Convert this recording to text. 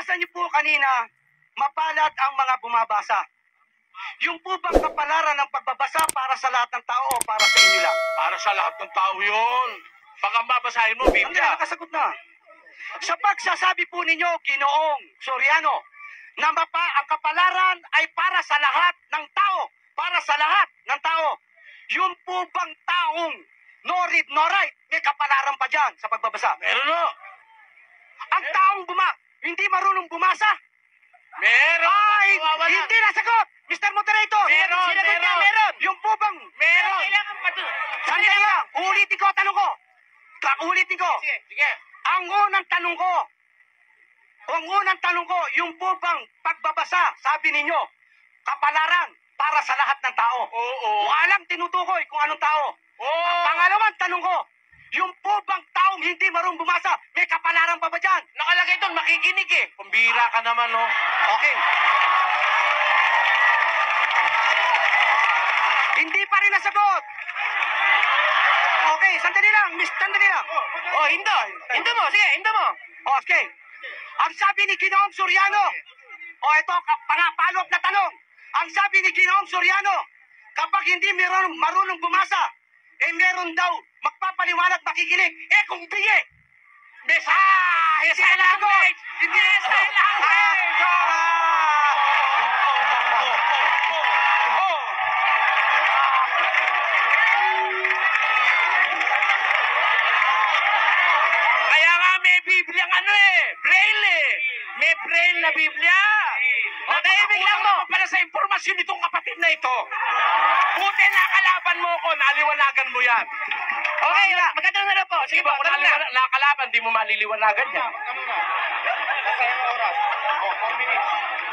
Nabasa niyo po kanina, mapalad ang mga bumabasa. Yung po bang kapalaran ng pagbabasa para sa lahat ng tao o para sa inyo lang? Para sa lahat ng tao yun. Baka babasahin mo, Hindi, Biblia. nakasagot na. Sa pagsasabi po ninyo, Ginoong Soriano, na ang kapalaran ay para sa lahat ng tao. Para sa lahat ng tao. Yung po bang taong no read, no write, may kapalaran pa dyan sa pagbabasa? Meron no? Ang taong hindi marunong bumasa? Meron. Ay, Mawawala. hindi nasagot! Mr. Moderator! Meron, Sinagot niya, meron. meron! Yung po bang... Meron. Kailangan pa doon. Sandali lang! Ulitin ko, tanong ko! Ulitin ko! Sige, sige. Ang unang tanong ko, yung po bang pagbabasa, sabi ninyo, kapalaran para sa lahat ng tao? Oo. Walang tinutukoy kung anong tao. Oo. Pangalawang tanong ko, yung po bang taong hindi marunong bumasa, may kapalaran pa ba dyan? Nakalagay doon, makikinig eh. Pambira ka naman, no? Okay. Hindi pa rin nasagot. Okay, sandali lang, sandali lang. Oh, hindo. Hindo mo, sige, hindo mo. Okay. Ang sabi ni Ginoong Soriano, ito, follow-up na tanong. Ang sabi ni Ginoong Soriano, kapag hindi marunong bumasa, meron daw magpapaliwanag, makikinig. Kung hindi Yes, I language! Hindi Yes, I language! Kaya nga may Biblia Braille eh. May Braille na Biblia. Natahimik lang mo. Para sa impormasyon nitong kapatid na ito. Buti nakalaban mo ko, naliwanagan mo yan. Okay, magandang na po. Sige po, Nakalaban, di mo maliliwanagan yan. Nasa yung oras. 4 minutes.